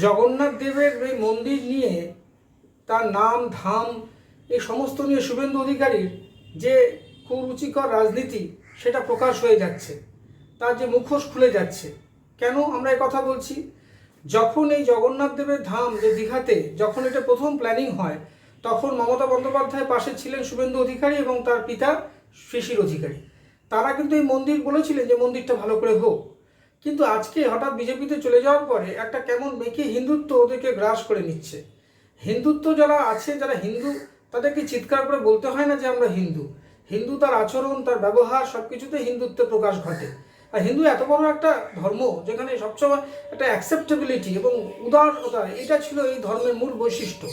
জগন্নাথ দেবের এই মন্দির নিয়ে, তার নাম ধাম এই সমস্ত নিয়ে শুভেন্দু অধিকারীর যে কুরুচিকর রাজনীতি সেটা প্রকাশ হয়ে যাচ্ছে, তার যে মুখোশ খুলে যাচ্ছে। কেন আমরা এই কথা বলছি? যখন এই জগন্নাথ দেবের ধাম যে দীঘাতে, যখন এটা প্রথম প্ল্যানিং হয়, তখন মমতা বন্দ্যোপাধ্যায়ের পাশে ছিলেন শুভেন্দু অধিকারী এবং তার পিতা শিশির অধিকারী। তারা কিন্তু এই মন্দির বলেছিলেন যে মন্দিরটা ভালো করে হোক। কিন্তু আজকে হঠাৎ বিজেপিতে চলে যাওয়ার পরে একটা কেমন মেকি হিন্দুত্ব ওদেরকে গ্রাস করে নিচ্ছে। হিন্দুত্ব যারা আছে, যারা হিন্দু, তাদেরকে চিৎকার করে বলতে হয় না যে আমরা হিন্দু। হিন্দু তার আচরণ, তার ব্যবহার, সব কিছুতে হিন্দুত্বের প্রকাশ ঘটে। আর হিন্দু এত বড় একটা ধর্ম যেখানে সবসময় একটা অ্যাকসেপ্টেবিলিটি এবং উদারতা, এটা ছিল এই ধর্মের মূল বৈশিষ্ট্য।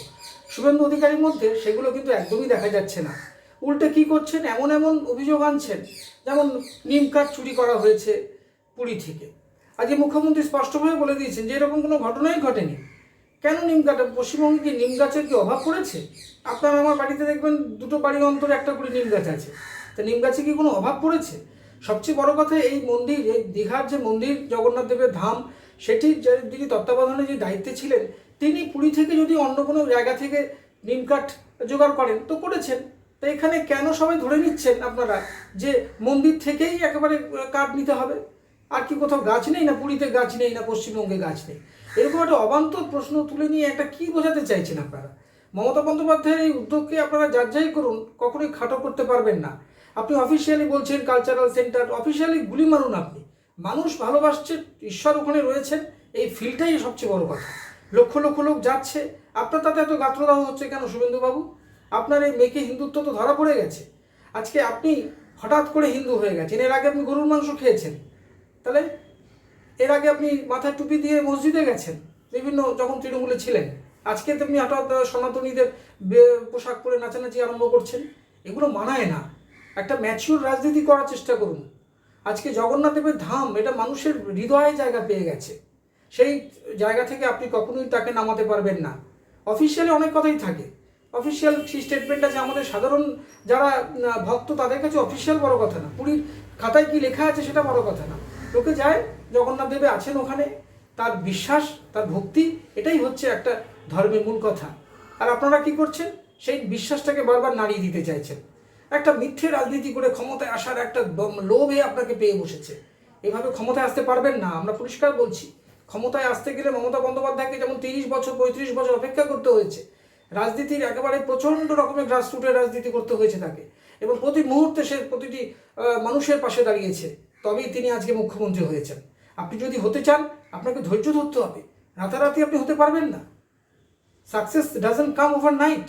শুভেন্দু অধিকারীর মধ্যে সেগুলো কিন্তু একদমই দেখা যাচ্ছে না। উল্টে কি করছেন, এমন এমন অভিযোগ আনছেন, যেমন নিম কাঠ চুরি করা হয়েছে পুরী থেকে। আজকে মুখ্যমন্ত্রী স্পষ্টভাবে বলে দিয়েছেন যে এরকম কোনো ঘটনাই ঘটেনি। কেন নিম কাঠ? পশ্চিমবঙ্গে কি নিম গাছের কি অভাব পড়েছে? আপনারা আমার বাড়িতে দেখবেন দুটো বাড়ির অন্তরে একটা করে নিম গাছ আছে। তা নিম গাছে কি কোনো অভাব পড়েছে? সবচেয়ে বড় কথা, এই মন্দির, এই দীঘার যে মন্দির জগন্নাথ দেবের ধাম, সেটির যিনি তত্ত্বাবধানে যে দায়িত্বে ছিলেন, তিনি পুরী থেকে যদি অন্য কোনো জায়গা থেকে নিম কাঠ জোগাড় করেন তো করেছেন। তো এখানে কেন সবাই ধরে নিচ্ছেন আপনারা যে মন্দির থেকেই একেবারে কাঠ নিতে হবে? আর কি কোথাও গাছ নেই? না পুরীতে গাছ নেই, না পশ্চিমবঙ্গে গাছ নেই? এরকম একটা অবান্তর প্রশ্ন তুলে নিয়ে একটা কি বোঝাতে চাইছেন আপনারা? মমতা বন্দ্যোপাধ্যায়ের এই উদ্যোগকে আপনারা যাচাই করুন, কখনোই খাটো করতে পারবেন না। আপনি অফিসিয়ালি বলছেন কালচারাল সেন্টার, অফিসিয়ালি গুলি মারুন। আপনি মানুষ ভালোবাসছে, ঈশ্বর ওখানে রয়েছেন, এই ফিলটাই সবচেয়ে বড় কথা। লক্ষ লক্ষ লোক যাচ্ছে, আপনার তাতে এত গাত্রদাহ হচ্ছে কেন শুভেন্দুবাবু? আপনার এই মেকে হিন্দুত্ব তো ধরা পড়ে গেছে। আজকে আপনি হঠাৎ করে হিন্দু হয়ে গেছেন। এর আগে আপনি গরুর মাংস খেয়েছেন, তাহলে এর আগে আপনি মাথায় টুপি দিয়ে মসজিদে গেছেন বিভিন্ন, যখন তৃণমূলে ছিলেন। আজকে তুমি হঠাৎ সনাতনীদের পোশাক পরে নাচানাচি আরম্ভ করছেন। এগুলো মানায় না। একটা ম্যাচিউর রাজনীতি করার চেষ্টা করুন। আজকে জগন্নাথ দেবের ধাম, এটা মানুষের হৃদয়ে জায়গা পেয়ে গেছে। সেই জায়গা থেকে আপনি কখনোই তাকে নামাতে পারবেন না। অফিসিয়ালি অনেক কথাই থাকে, অফিসিয়াল স্টেটমেন্ট আছে। আমাদের সাধারণ যারা ভক্ত, তাদের কাছে অফিসিয়াল বড় কথা না, পুরীর খাতায় কি লেখা আছে সেটা বড় কথা না। লোকে যায়, জগন্নাথ দেবে আছেন ওখানে, তার বিশ্বাস, তার ভক্তি, এটাই হচ্ছে একটা ধর্মের মূল কথা। আর আপনারা কি করছেন? সেই বিশ্বাসটাকে বারবার নাড়িয়ে দিতে চাইছেন। একটা মিথ্যে রাজনীতি করে ক্ষমতায় আসার একটা লোভে আপনাকে পেয়ে বসেছে। এভাবে ক্ষমতায় আসতে পারবেন না, আমরা পরিষ্কার বলছি। ক্ষমতায় আসতে গেলে মমতা বন্দ্যোপাধ্যায়কে যেমন 30 বছর 35 বছর অপেক্ষা করতে হয়েছে, রাজনীতির একেবারে প্রচণ্ড রকমের গ্রাসরুটের রাজনীতি করতে হয়েছে তাকে, এবং প্রতি মুহূর্তে সে প্রতিটি মানুষের পাশে দাঁড়িয়েছে, তবেই তিনি আজকে মুখ্যমন্ত্রী হয়েছেন। আপনি যদি হতে চান, আপনাকে ধৈর্য ধরতে হবে। রাতারাতি আপনি হতে পারবেন না। Success doesn't come overnight.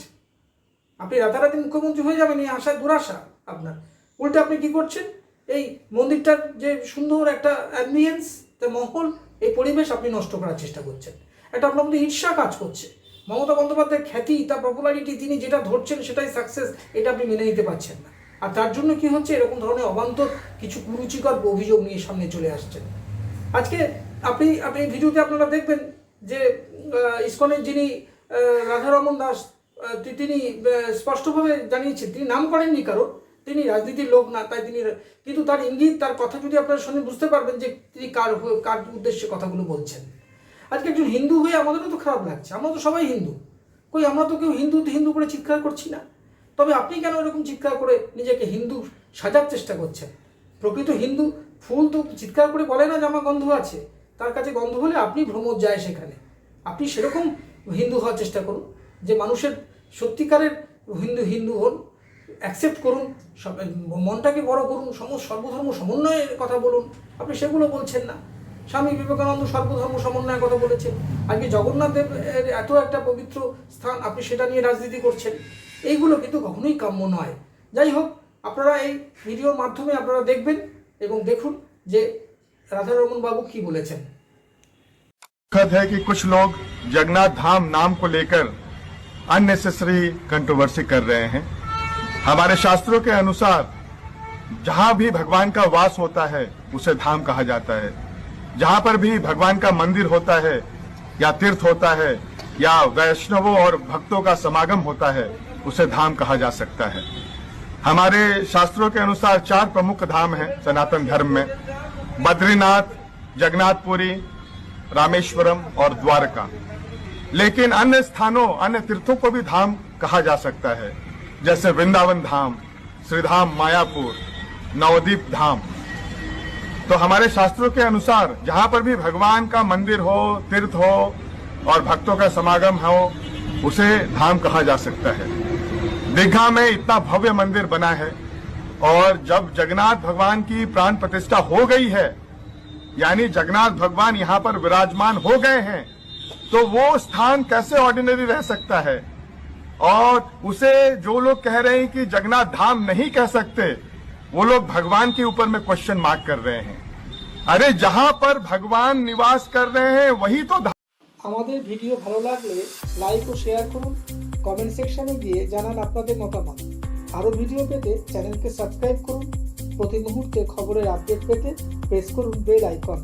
আপনি রাতারাতি মুখ্যমন্ত্রী হয়ে যাবেন, এই আশায় দুরাশা আপনার। উল্টে আপনি কি করছেন? এই মন্দিরটার যে সুন্দর একটা অ্যাম্বিয়েন্স, তার মহল, এই পরিবেশ আপনি নষ্ট করার চেষ্টা করছেন। এটা আপনার মধ্যে ঈর্ষা কাজ করছে। মমতা বন্দ্যোপাধ্যায়ের খ্যাতি, তার পপুলারিটি, তিনি যেটা ধরছেন সেটাই সাকসেস, এটা আপনি মেনে নিতে পারছেন না। আর তার জন্য কি হচ্ছে, এরকম ধরনের অবান্তর কিছু কুরুচিকর অভিযোগ নিয়ে সামনে চলে আসছেন। আজকে আপনি ভিডিওতে আপনারা দেখবেন যে ইসকনের যিনি রাধারমন দাস, তিনি স্পষ্টভাবে জানিয়েছেন, তিনি নাম করেননি কারণ তিনি রাজনীতির লোক না, তাই তিনি, কিন্তু তার ইঙ্গিত, তার কথা যদি আপনারা শুনে বুঝতে পারবেন যে তিনি কার উদ্দেশ্যে কথাগুলো বলছেন। আজকে একজন হিন্দু হয়ে আমাদেরও তো খারাপ লাগছে। আমরা তো সবাই হিন্দু, কই আমরা তো কেউ হিন্দু করে চিৎকার করছি না। তবে আপনি কেন এরকম চিৎকার করে নিজেকে হিন্দু সাজার চেষ্টা করছেন? প্রকৃত হিন্দু ফুল তো চিৎকার করে বলে না যে আমার গন্ধ আছে, তার কাছে গন্ধ হলে আপনি ভ্রমর যায় সেখানে। আপনি সেরকম হিন্দু হওয়ার চেষ্টা করুন, যে মানুষের সত্যিকারের হিন্দু হন, অ্যাকসেপ্ট করুন, মনটাকে বড় করুন, সর্বধর্ম সমন্বয়ের কথা বলুন। আপনি সেগুলো বলছেন না। স্বামী বিবেকানন্দ সর্বধর্ম সমন্বয়ের কথা বলেছেন। আজকে জগন্নাথ দেবের এত একটা পবিত্র স্থান, আপনি সেটা নিয়ে রাজনীতি করছেন। এইগুলো কিন্তু কখনোই কাম্য নয়। যাই হোক, আপনারা এই ভিডিওর মাধ্যমে আপনারা দেখবেন এবং দেখুন যে রাধারমন বাবু কি বলেছেন। है कि कुछ लोग जगन्नाथ धाम नाम को लेकर अननेसेसरी कंट्रोवर्सी कर रहे हैं। हमारे शास्त्रों के अनुसार जहां भी भगवान का वास होता है उसे धाम कहा जाता है। जहां पर भी भगवान का मंदिर होता है या तीर्थ होता है या वैष्णवों और भक्तों का समागम होता है उसे धाम कहा जा सकता है। हमारे शास्त्रों के अनुसार 4 प्रमुख धाम हैं सनातन धर्म में: बद्रीनाथ, जगन्नाथपुरी, रामेश्वरम और द्वारका। लेकिन अन्य स्थानों, अन्य तीर्थों को भी धाम कहा जा सकता है, जैसे वृंदावन धाम, श्रीधाम मायापुर, नवद्वीप धाम। तो हमारे शास्त्रों के अनुसार जहां पर भी भगवान का मंदिर हो, तीर्थ हो और भक्तों का समागम हो, उसे धाम कहा जा सकता है। दीघा में इतना भव्य मंदिर बना है, और जब जगन्नाथ भगवान की प्राण प्रतिष्ठा हो गई है, यानी जगन्नाथ भगवान यहाँ पर विराजमान हो गए हैं, तो वो स्थान कैसे ऑर्डिनरी रह सकता है। और उसे जो लोग कह रहे हैं कि जगन्नाथ धाम नहीं कह सकते, वो लोग भगवान के ऊपर में क्वेश्चन मार्क कर रहे हैं। अरे जहां पर भगवान निवास कर रहे हैं वही तो धाम। আমাদের ভিডিও ভালো লাগলে লাইক ও শেয়ার করুন, কমেন্ট সেকশনে গিয়ে জানান আপনাদের মতামত। আরও ভিডিও পেতে চ্যানেলকে সাবস্ক্রাইব করুন। প্রতি মুহূর্তে খবরের আপডেট পেতে প্রেস করুন বেল আইকন।